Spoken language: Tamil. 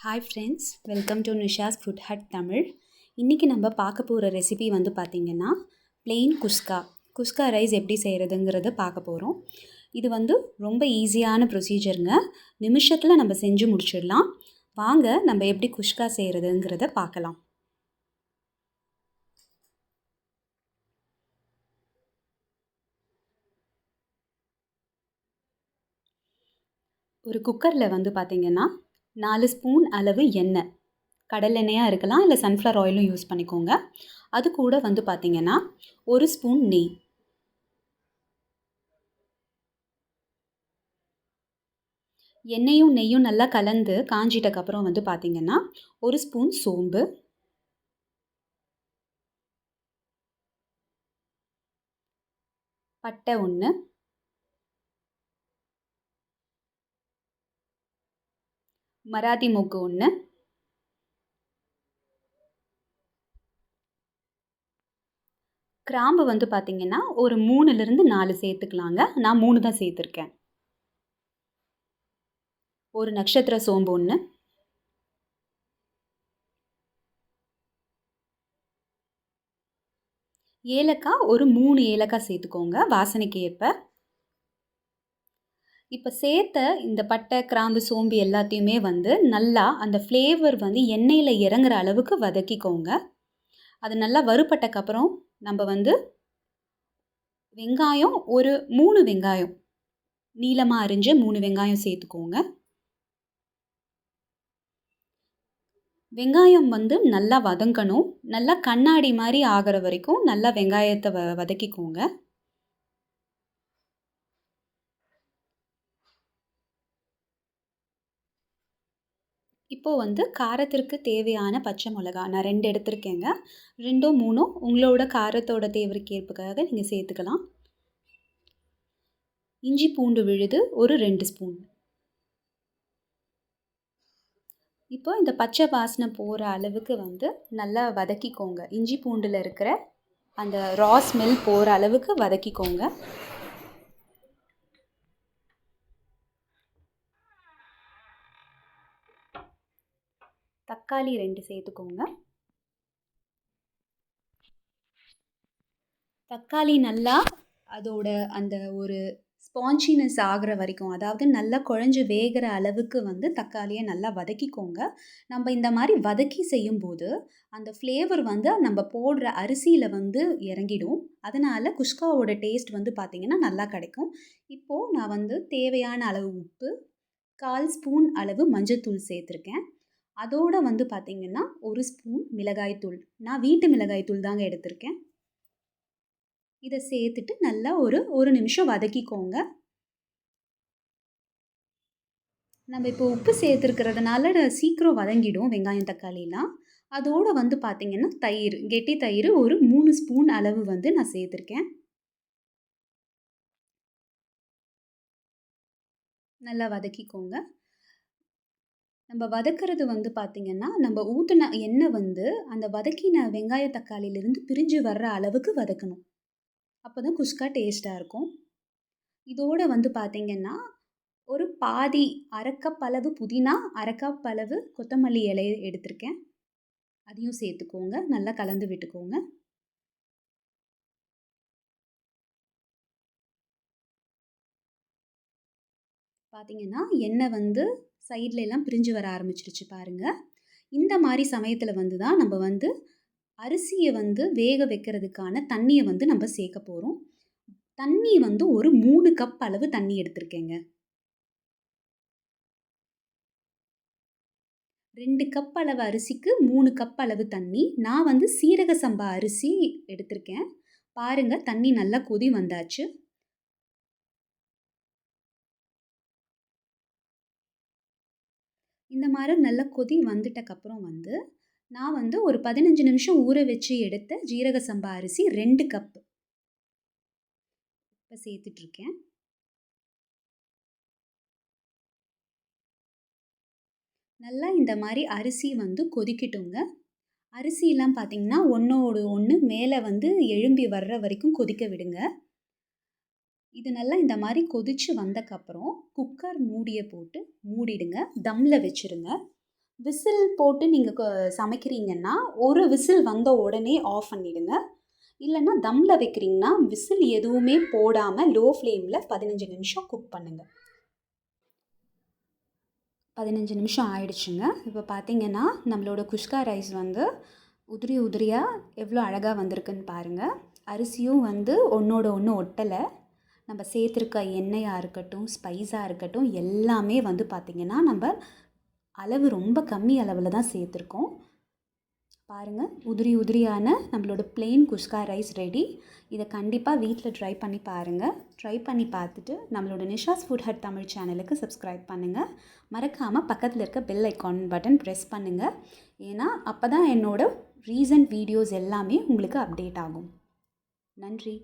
Hi friends, welcome to Nisha's food hut Tamil. இன்றைக்கி நம்ம பார்க்க போகிற ரெசிபி வந்து பார்த்திங்கன்னா plain குஸ்கா ரைஸ் எப்படி செய்கிறதுங்கிறத பார்க்க போகிறோம். இது வந்து ரொம்ப ஈஸியான ப்ரொசீஜருங்க. நிமிஷத்தில் நம்ம செஞ்சு முடிச்சிடலாம். வாங்க நம்ம எப்படி குஸ்கா செய்கிறதுங்கிறத பார்க்கலாம். ஒரு குக்கரில் வந்து பார்த்திங்கன்னா 4 ஸ்பூன் அளவு எண்ணெய், கடலெண்ணெயாக இருக்கலாம், இல்லை சன்ஃப்ளவர் ஆயிலும் யூஸ் பண்ணிக்கோங்க. அது கூட வந்து பார்த்திங்கன்னா 1 ஸ்பூன் நெய், எண்ணெயும் நெய்யும் நல்லா கலந்து காஞ்சிட்டக்கப்புறம் வந்து பார்த்திங்கன்னா 1 ஸ்பூன் சோம்பு, பட்டை 1, மராத்தி மொக்கு 1, கிராம்பு வந்து பார்த்திங்கன்னா ஒரு 3லிருந்து 4 சேர்த்துக்கலாங்க. நான் 3 தான் சேர்த்துருக்கேன். ஒரு நட்சத்திர சோம்பு 1, ஏலக்காய் ஒரு 3 ஏலக்காய் சேர்த்துக்கோங்க வாசனைக்கு ஏற்ப. இப்போ சேர்த்த இந்த பட்டை, கிராம்பு, சோம்பு எல்லாத்தையுமே வந்து நல்லா அந்த ஃப்ளேவர் வந்து எண்ணெயில் இறங்குற அளவுக்கு வதக்கிக்கோங்க. அது நல்லா வறுபட்டக்கப்புறம் நம்ம வந்து வெங்காயம் ஒரு 3 வெங்காயம், நீளமாக அரிஞ்ச 3 வெங்காயம் சேர்த்துக்கோங்க. வெங்காயம் வந்து நல்லா வதங்கணும். நல்லா கண்ணாடி மாதிரி ஆகிற வரைக்கும் நல்லா வெங்காயத்தை வதக்கிக்கோங்க. இப்போது வந்து காரத்திற்கு தேவையான பச்சை மிளகா நான் 2 எடுத்திருக்கேங்க. 2ஓ 3ஓ உங்களோட காரத்தோட தேவைக்கேற்பக்காக நீங்கள் சேர்த்துக்கலாம். இஞ்சி பூண்டு விழுது ஒரு 2 ஸ்பூன். இப்போ இந்த பச்சை வாசனை போகிற அளவுக்கு வந்து நல்லா வதக்கிக்கோங்க. இஞ்சி பூண்டில் இருக்கிற அந்த ரா ஸ்மெல் போகிற அளவுக்கு வதக்கிக்கோங்க. தக்காளி 2 சேர்த்துக்கோங்க. தக்காளி நல்லா அதோட அந்த ஒரு ஸ்பான்ஜினஸ் ஆகிற வரைக்கும், அதாவது நல்லா குழஞ்சி வேகிற அளவுக்கு வந்து தக்காளியை நல்லா வதக்கிக்கோங்க. நம்ம இந்த மாதிரி வதக்கி செய்யும்போது அந்த ஃப்ளேவர் வந்து நம்ம போடுற அரிசியில் வந்து இறங்கிடும். அதனால் குஸ்காவோட டேஸ்ட் வந்து பார்த்திங்கன்னா நல்லா கிடைக்கும். இப்போது நான் வந்து தேவையான அளவு உப்பு, 1/4 ஸ்பூன் அளவு மஞ்சத்தூள் சேர்த்துருக்கேன். அதோடு வந்து பார்த்திங்கன்னா 1 ஸ்பூன் மிளகாய்த்தூள், நான் வீட்டு மிளகாய்த்தூள் தாங்க எடுத்திருக்கேன். இதை சேர்த்துட்டு நல்லா ஒரு நிமிஷம் வதக்கிக்கோங்க. நம்ம இப்போ உப்பு சேர்த்துருக்கிறதுனால சீக்கிரம் வதங்கிடும் வெங்காயம், தக்காளிலாம். அதோடு வந்து பார்த்திங்கன்னா தயிர், கெட்டி தயிர் ஒரு 3 ஸ்பூன் அளவு வந்து நான் சேர்த்துருக்கேன். நல்லா வதக்கிக்கோங்க. நம்ம வதக்கிறது வந்து பார்த்திங்கன்னா நம்ம ஊற்றின எண்ணெய் வந்து அந்த வதக்கின வெங்காய தக்காளியிலேருந்து பிரிஞ்சு வர்ற அளவுக்கு வதக்கணும். அப்போ தான் குஸ்கா டேஸ்ட்டாக இருக்கும். இதோடு வந்து பார்த்திங்கன்னா ஒரு பாதி, 1/2 கப் அளவு புதினா, 1/2 கப் அளவு கொத்தமல்லி இலை எடுத்திருக்கேன். அதையும் சேர்த்துக்கோங்க. நல்லா கலந்து விட்டுக்கோங்க. பார்த்திங்கன்னா எண்ணெய் வந்து சைடில் எல்லாம் பிரிஞ்சு வர ஆரம்பிச்சிருச்சு பாருங்கள். இந்த மாதிரி சமயத்தில் வந்து தான் நம்ம வந்து அரிசியை வந்து வேக வைக்கிறதுக்கான தண்ணியை வந்து நம்ம சேர்க்க போகிறோம். தண்ணி வந்து ஒரு 3 கப் அளவு தண்ணி எடுத்திருக்கேங்க. 2 கப் அளவு அரிசிக்கு 3 கப் அளவு தண்ணி. நான் வந்து சீரக சம்பா அரிசி எடுத்திருக்கேன். பாருங்கள், தண்ணி நல்லா கொதி வந்தாச்சு. இந்த மாதிரி நல்லா கொதி வந்துட்டக்கப்புறம் வந்து நான் வந்து ஒரு 15 நிமிஷம் ஊற வச்சு எடுத்த ஜீரக சம்பா அரிசி 2 கப்பு இப்போ சேர்த்துட்ருக்கேன். நல்லா இந்த மாதிரி அரிசி வந்து கொதிக்கட்டுங்க. அரிசிலாம் பார்த்திங்கன்னா ஒன்றோடு ஒன்று மேலே வந்து எழும்பி வர்ற வரைக்கும் கொதிக்க விடுங்க. இது நல்லா இந்த மாதிரி கொதித்து வந்தக்கப்புறம் குக்கர் மூடியை போட்டு மூடிடுங்க. தம்மில் வச்சுருங்க. விசில் போட்டு நீங்கள் சமைக்கிறீங்கன்னா ஒரு விசில் வந்த உடனே ஆஃப் பண்ணிவிடுங்க. இல்லைன்னா தம்மில் வைக்கிறீங்கன்னா விசில் எதுவுமே போடாமல் லோ ஃப்ளேமில் 15 நிமிஷம் குக் பண்ணுங்கள். 15 நிமிஷம் ஆயிடுச்சுங்க. இப்போ பார்த்தீங்கன்னா நம்மளோட குஷ்கா ரைஸ் வந்து உதிரி உதிரியாக எவ்வளோ அழகாக வந்திருக்குன்னு பாருங்கள். அரிசியும் வந்து ஒன்றோட ஒன்று ஒட்டலை. நம்ம சேர்த்துருக்க எண்ணெயாக இருக்கட்டும், ஸ்பைஸாக இருக்கட்டும், எல்லாமே வந்து பார்த்திங்கன்னா நம்ம அளவு ரொம்ப கம்மி அளவில் தான் சேர்த்துருக்கோம். பாருங்கள், உதிரி உதிரியான நம்மளோட பிளெயின் குஷ்கா ரைஸ் ரெடி. இதை கண்டிப்பாக வீட்டில் ட்ரை பண்ணி பாருங்கள். ட்ரை பண்ணி பார்த்துட்டு நம்மளோட நிஷாஸ் ஃபுட் ஹட் தமிழ் சேனலுக்கு சப்ஸ்கிரைப் பண்ணுங்கள். மறக்காமல் பக்கத்தில் இருக்க பெல் ஐக்கான் பட்டன் ப்ரெஸ் பண்ணுங்கள். ஏன்னா அப்போ தான் என்னோடய ரீசன்ட் வீடியோஸ் எல்லாமே உங்களுக்கு அப்டேட் ஆகும். நன்றி.